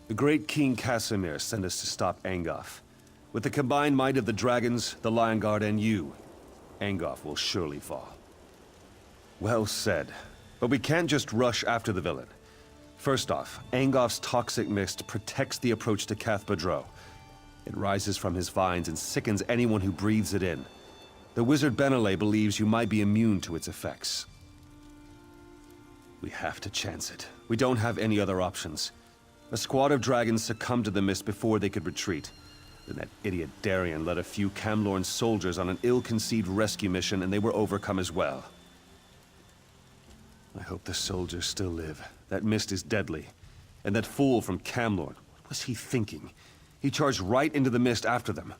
The great King Casimir sent us to stop Angof. With the combined might of the dragons, the Lion Guard, and you, Angof will surely fall. Well said. But we can't just rush after the villain. First off, Angof's toxic mist protects the approach to Cathbadro. It rises from his vines and sickens anyone who breathes it in. The wizard Benele believes you might be immune to its effects. We have to chance it. We don't have any other options. A squad of dragons succumbed to the mist before they could retreat. Then that idiot Darien led a few Camlorn soldiers on an ill-conceived rescue mission, and they were overcome as well. I hope the soldiers still live. That mist is deadly. And that fool from Camlorn, what was he thinking? He charged right into the mist after them.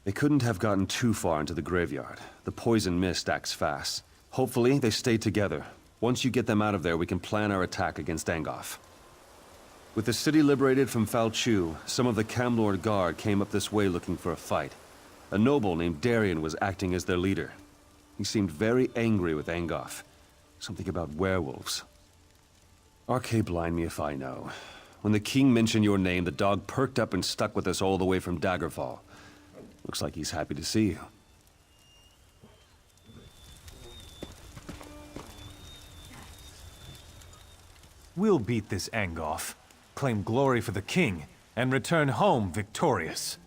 They couldn't have gotten too far into the graveyard. The poison mist acts fast. Hopefully, they stay together. Once you get them out of there, we can plan our attack against Angof. With the city liberated from Falchu, some of the Camlord Guard came up this way looking for a fight. A noble named Darien was acting as their leader. He seemed very angry with Angof. Something about werewolves. Arcade blind me if I know. When the king mentioned your name, the dog perked up and stuck with us all the way from Daggerfall. Looks like he's happy to see you. We'll beat this Angof, claim glory for the king, and return home victorious.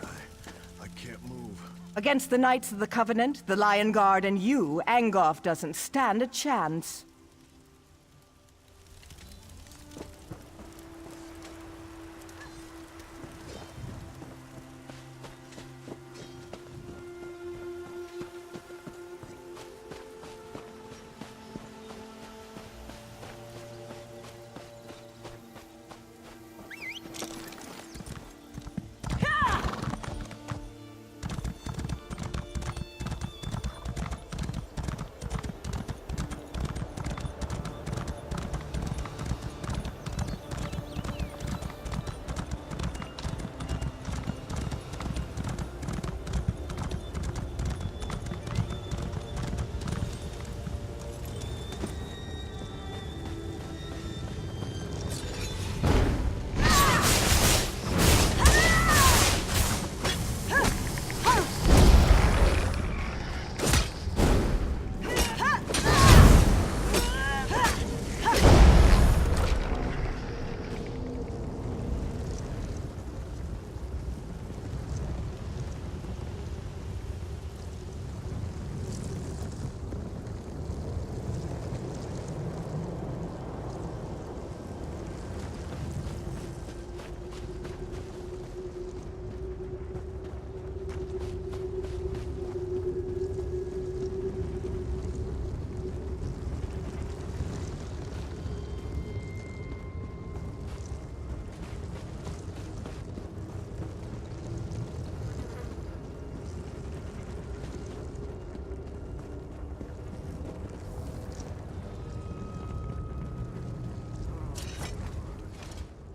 I can't move. Against the Knights of the Covenant, the Lion Guard, and you, Angof doesn't stand a chance.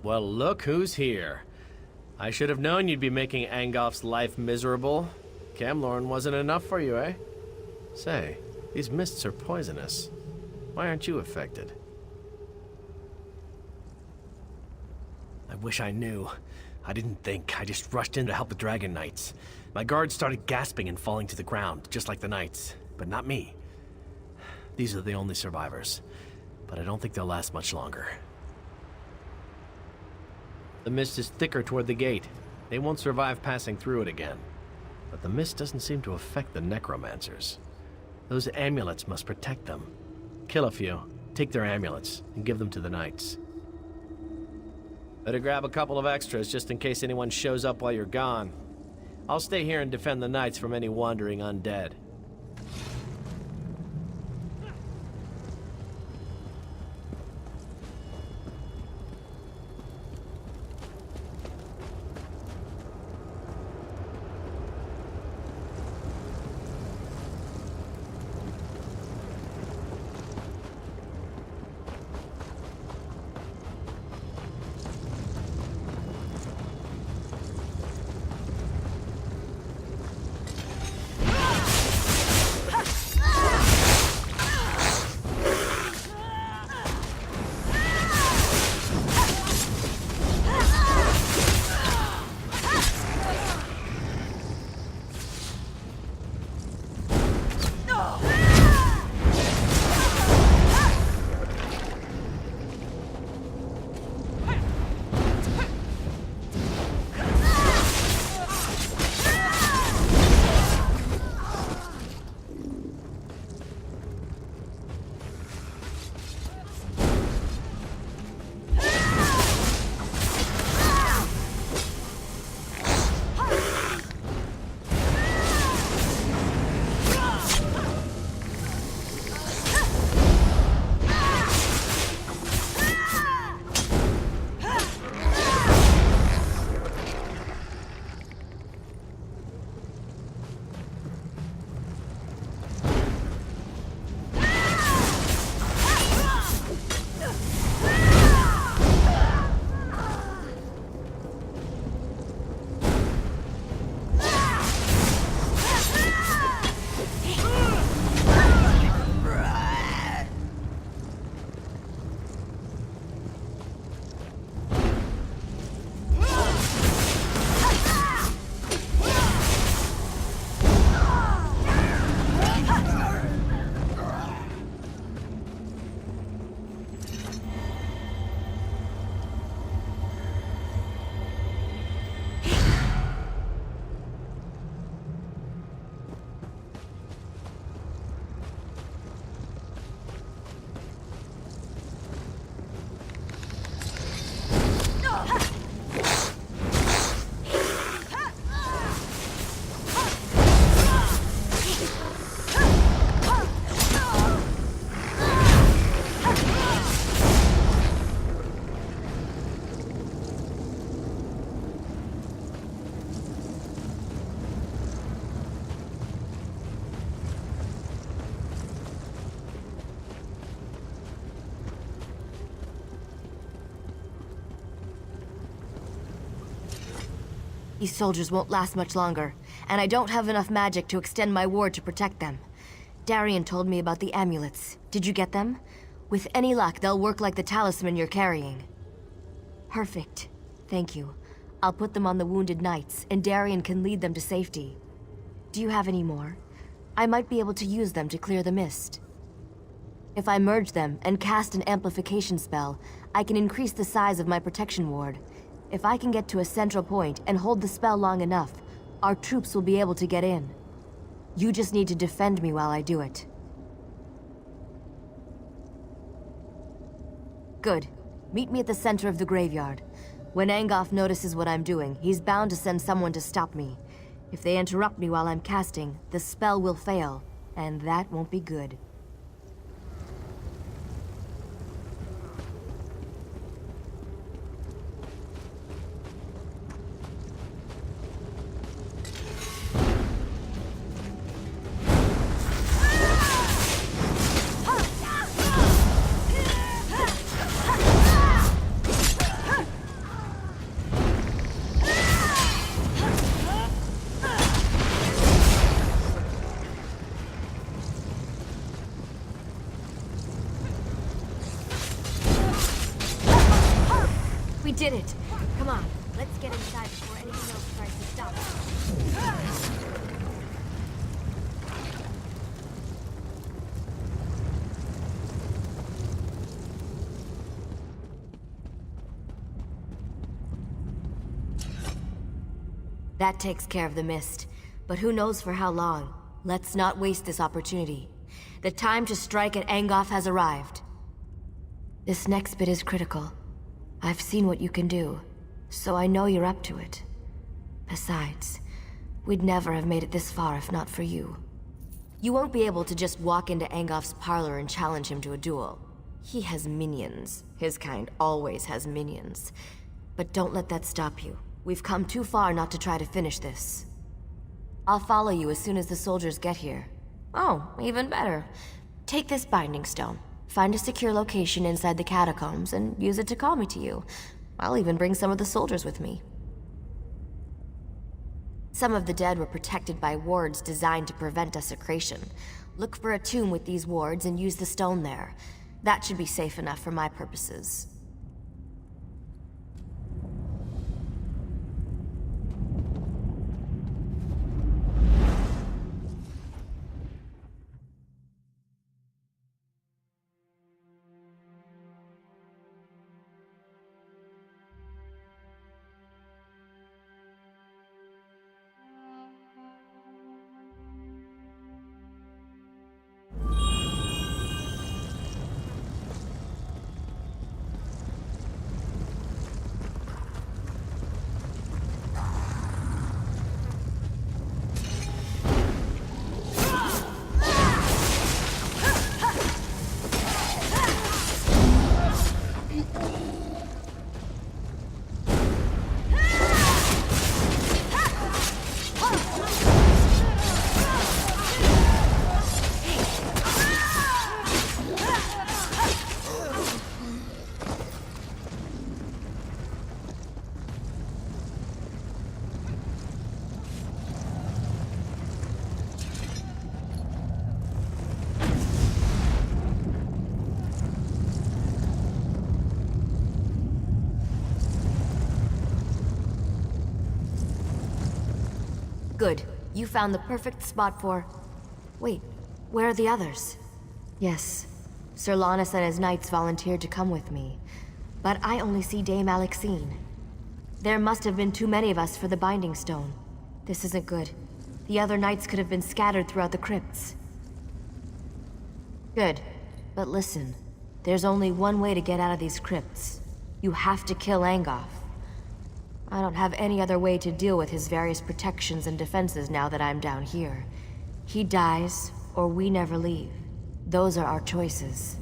Well, look who's here. I should have known you'd be making Angof's life miserable. Camlorn wasn't enough for you, eh? Say, these mists are poisonous. Why aren't you affected? I wish I knew. I didn't think. I just rushed in to help the Dragon Knights. My guards started gasping and falling to the ground, just like the Knights. But not me. These are the only survivors. But I don't think they'll last much longer. The mist is thicker toward the gate. They won't survive passing through it again. But the mist doesn't seem to affect the necromancers. Those amulets must protect them. Kill a few, take their amulets, and give them to the knights. Better grab a couple of extras just in case anyone shows up while you're gone. I'll stay here and defend the knights from any wandering undead. These soldiers won't last much longer, and I don't have enough magic to extend my ward to protect them. Darian told me about the amulets. Did you get them? With any luck, they'll work like the talisman you're carrying. Perfect. Thank you. I'll put them on the wounded knights, and Darian can lead them to safety. Do you have any more? I might be able to use them to clear the mist. If I merge them and cast an amplification spell, I can increase the size of my protection ward. If I can get to a central point and hold the spell long enough, our troops will be able to get in. You just need to defend me while I do it. Good. Meet me at the center of the graveyard. When Angof notices what I'm doing, he's bound to send someone to stop me. If they interrupt me while I'm casting, the spell will fail, and that won't be good. We did it! Come on, let's get inside before anything else tries to stop us. That takes care of the mist, but who knows for how long. Let's not waste this opportunity. The time to strike at Angof has arrived. This next bit is critical. I've seen what you can do, so I know you're up to it. Besides, we'd never have made it this far if not for you. You won't be able to just walk into Angof's parlor and challenge him to a duel. He has minions. His kind always has minions. But don't let that stop you. We've come too far not to try to finish this. I'll follow you as soon as the soldiers get here. Oh, even better. Take this binding stone. Find a secure location inside the catacombs and use it to call me to you. I'll even bring some of the soldiers with me. Some of the dead were protected by wards designed to prevent desecration. Look for a tomb with these wards and use the stone there. That should be safe enough for my purposes. Good. You found the perfect spot for... Wait, where are the others? Yes, Sir Lannis and his knights volunteered to come with me. But I only see Dame Alexine. There must have been too many of us for the Binding Stone. This isn't good. The other knights could have been scattered throughout the crypts. Good. But listen, there's only one way to get out of these crypts. You have to kill Angof. I don't have any other way to deal with his various protections and defenses now that I'm down here. He dies, or we never leave. Those are our choices.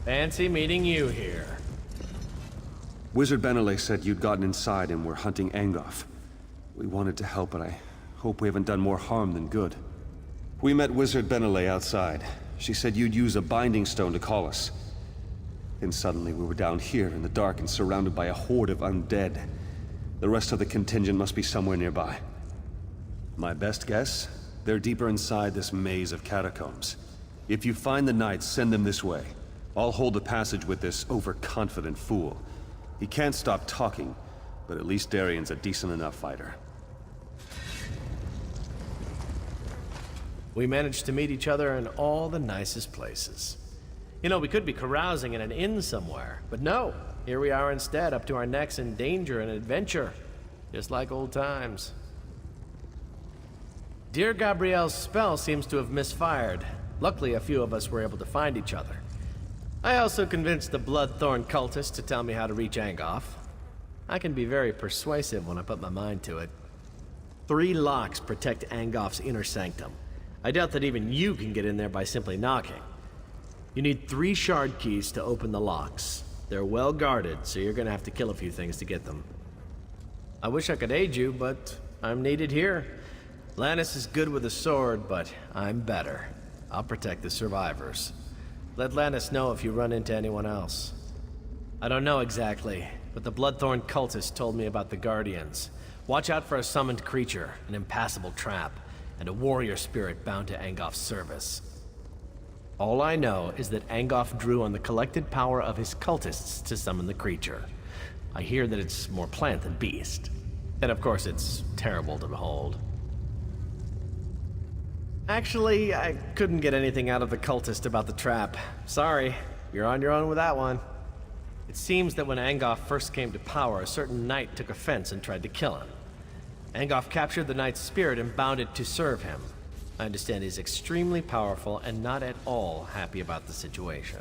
Fancy meeting you here. Wizard Benelay said you'd gotten inside and were hunting Angof. We wanted to help, but I hope we haven't done more harm than good. We met Wizard Benelay outside. She said you'd use a binding stone to call us. Then suddenly we were down here in the dark and surrounded by a horde of undead. The rest of the contingent must be somewhere nearby. My best guess? They're deeper inside this maze of catacombs. If you find the knights, send them this way. I'll hold the passage with this overconfident fool. He can't stop talking, but at least Darian's a decent enough fighter. We managed to meet each other in all the nicest places. You know, we could be carousing in an inn somewhere, but no. Here we are instead, up to our necks in danger and adventure. Just like old times. Dear Gabrielle's spell seems to have misfired. Luckily, a few of us were able to find each other. I also convinced the Bloodthorn cultist to tell me how to reach Angof. I can be very persuasive when I put my mind to it. 3 locks protect Angof's inner sanctum. I doubt that even you can get in there by simply knocking. You need 3 shard keys to open the locks. They're well guarded, so you're gonna have to kill a few things to get them. I wish I could aid you, but I'm needed here. Lannis is good with a sword, but I'm better. I'll protect the survivors. Let Lannis know if you run into anyone else. I don't know exactly, but the Bloodthorn cultist told me about the Guardians. Watch out for a summoned creature, an impassable trap, and a warrior spirit bound to Angof's service. All I know is that Angof drew on the collected power of his cultists to summon the creature. I hear that it's more plant than beast. And of course it's terrible to behold. Actually, I couldn't get anything out of the cultist about the trap. Sorry, you're on your own with that one. It seems that when Angof first came to power, a certain knight took offense and tried to kill him. Angof captured the knight's spirit and bound it to serve him. I understand he's extremely powerful and not at all happy about the situation.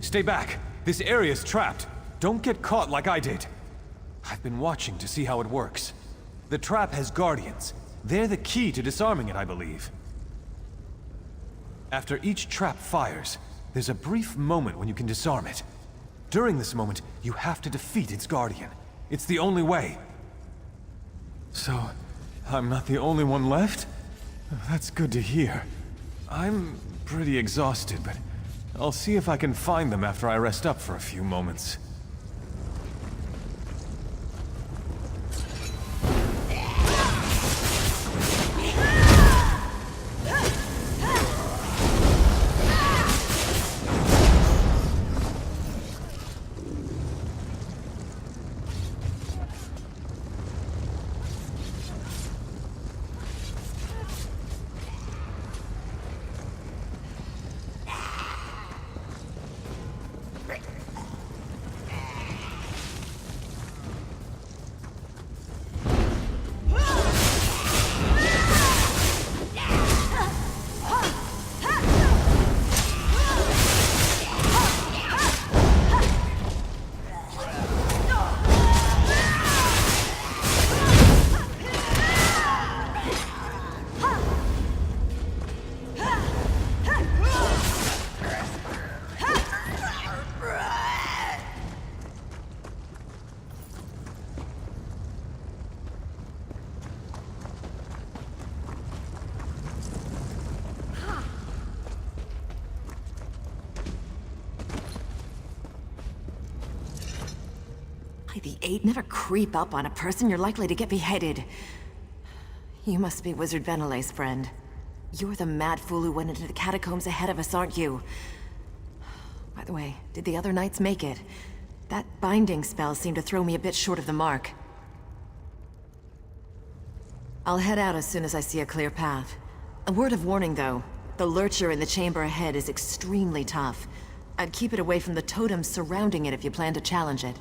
Stay back! This area's trapped. Don't get caught like I did. I've been watching to see how it works. The trap has guardians. They're the key to disarming it, I believe. After each trap fires, there's a brief moment when you can disarm it. During this moment, you have to defeat its guardian. It's the only way. So, I'm not the only one left? That's good to hear. I'm pretty exhausted, but I'll see if I can find them after I rest up for a few moments. The Eight never creep up on a person, you're likely to get beheaded. You must be Wizard Benele's friend. You're the mad fool who went into the catacombs ahead of us, aren't you? By the way, did the other knights make it? That binding spell seemed to throw me a bit short of the mark. I'll head out as soon as I see a clear path. A word of warning, though. The lurcher in the chamber ahead is extremely tough. I'd keep it away from the totems surrounding it if you plan to challenge it.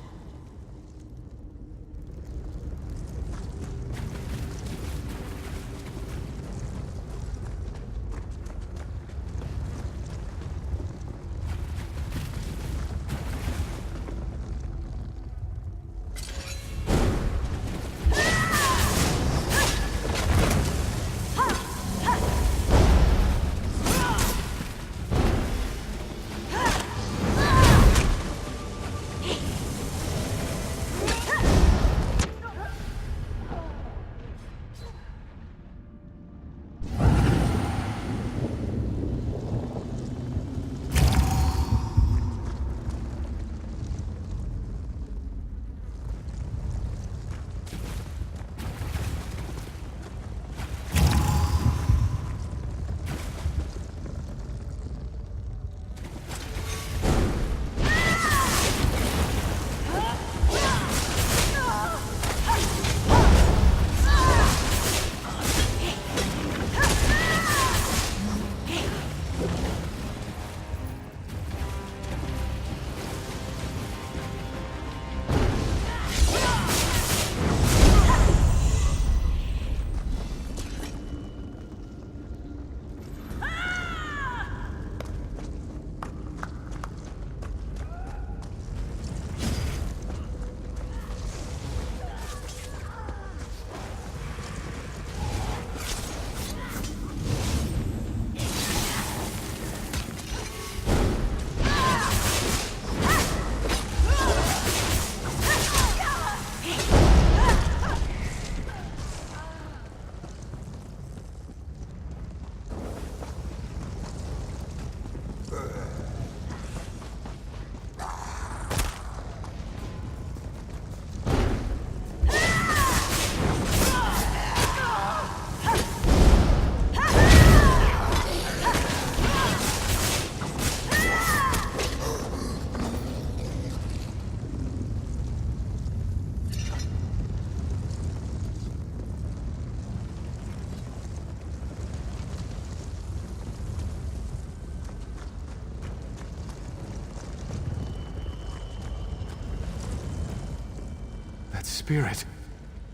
Spirit.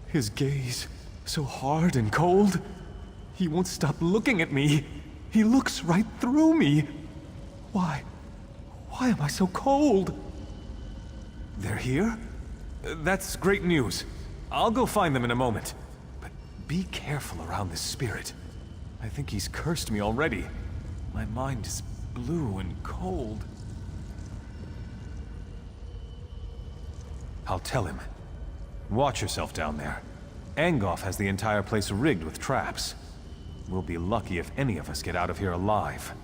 His gaze, so hard and cold. He won't stop looking at me. He looks right through me. Why? Why am I so cold? They're here? That's great news. I'll go find them in a moment. But be careful around this spirit. I think he's cursed me already. My mind is blue and cold. I'll tell him. Watch yourself down there. Angof has the entire place rigged with traps. We'll be lucky if any of us get out of here alive.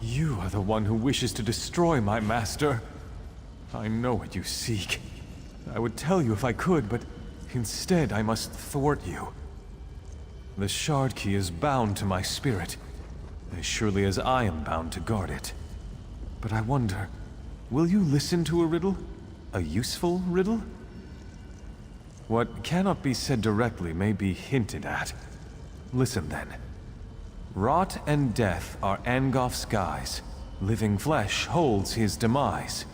You are the one who wishes to destroy my master. I know what you seek. I would tell you if I could, but instead I must thwart you. The Shard Key is bound to my spirit, as surely as I am bound to guard it. But I wonder, will you listen to a riddle? A useful riddle? What cannot be said directly may be hinted at. Listen then. Rot and death are Angof's guise. Living flesh holds his demise.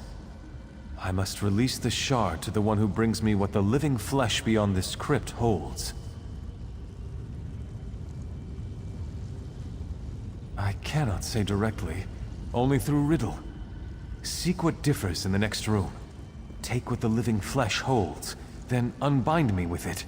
I must release the shard to the one who brings me what the living flesh beyond this crypt holds. I cannot say directly. Only through riddle. Seek what differs in the next room. Take what the living flesh holds, then unbind me with it.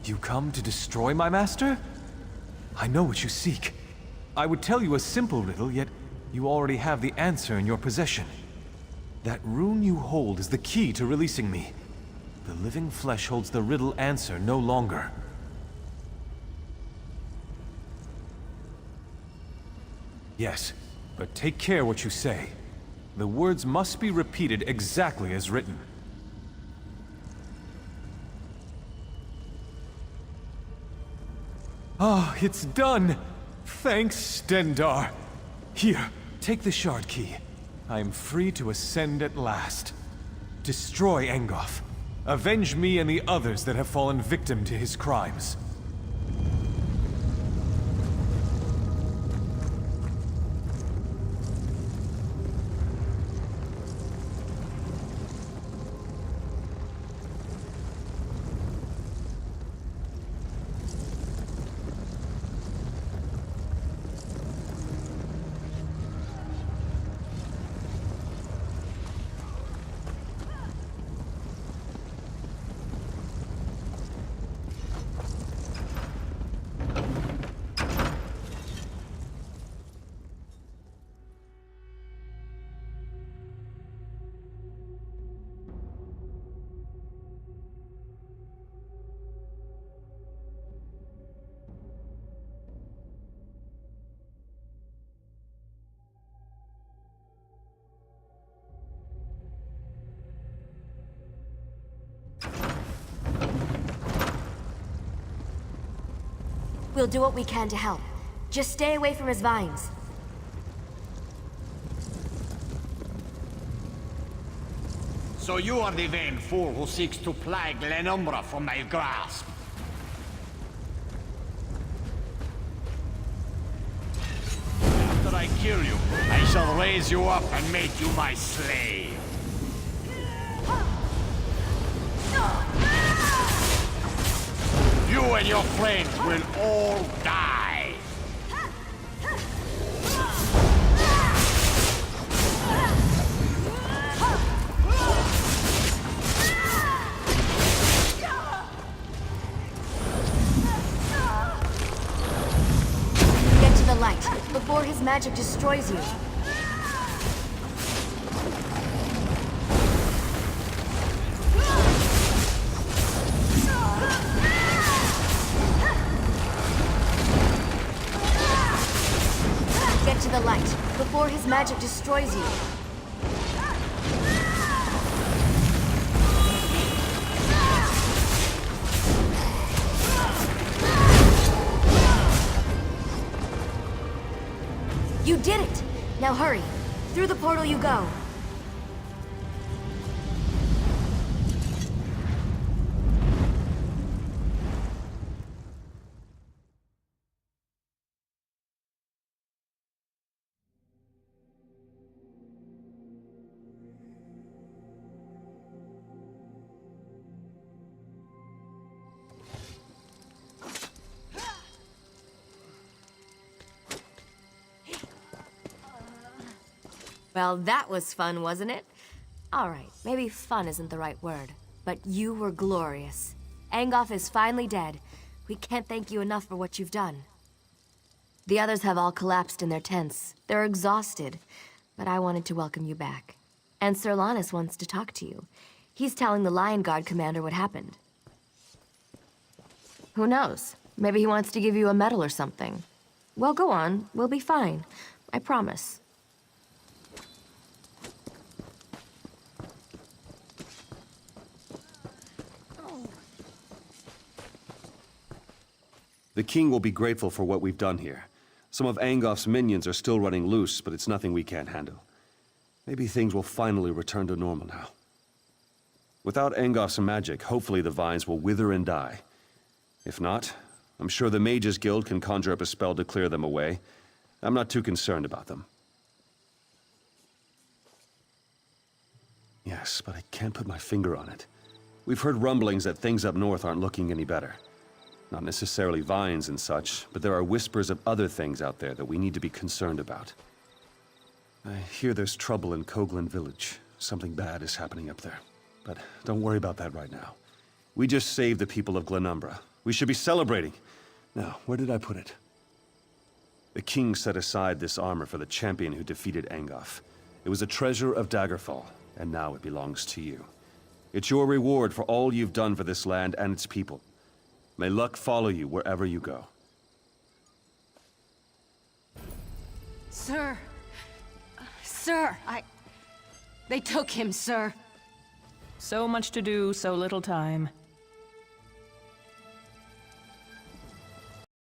You come to destroy my master? I know what you seek. I would tell you a simple riddle, yet you already have the answer in your possession. That rune you hold is the key to releasing me. The living flesh holds the riddle answer no longer. Yes, but take care what you say. The words must be repeated exactly as written. Ah, it's done! Thanks, Stendar. Here, take the shard key. I am free to ascend at last. Destroy Angof. Avenge me and the others that have fallen victim to his crimes. We'll do what we can to help. Just stay away from his vines. So you are the vain fool who seeks to ply Glenumbra from my grasp. After I kill you, I shall raise you up and make you my slave. You and your friends will all die. Get to the light before his magic destroys you. Get to the light before his magic destroys you. You did it! Now hurry. Through the portal you go. Well, that was fun, wasn't it? Alright, maybe fun isn't the right word, but you were glorious. Angof is finally dead. We can't thank you enough for what you've done. The others have all collapsed in their tents. They're exhausted, but I wanted to welcome you back. And Sir Lannis wants to talk to you. He's telling the Lion Guard commander what happened. Who knows? Maybe he wants to give you a medal or something. Well, go on. We'll be fine. I promise. The king will be grateful for what we've done here. Some of Angof's minions are still running loose, but it's nothing we can't handle. Maybe things will finally return to normal now. Without Angof's magic, hopefully the vines will wither and die. If not, I'm sure the Mages Guild can conjure up a spell to clear them away. I'm not too concerned about them. Yes, but I can't put my finger on it. We've heard rumblings that things up north aren't looking any better. Not necessarily vines and such, but there are whispers of other things out there that we need to be concerned about. I hear there's trouble in Koglin village. Something bad is happening up there. But don't worry about that right now. We just saved the people of Glenumbra. We should be celebrating. Now, where did I put it? The king set aside this armor for the champion who defeated Angof. It was a treasure of Daggerfall, and now it belongs to you. It's your reward for all you've done for this land and its people. May luck follow you wherever you go. Sir. Sir, They took him, sir. So much to do, so little time.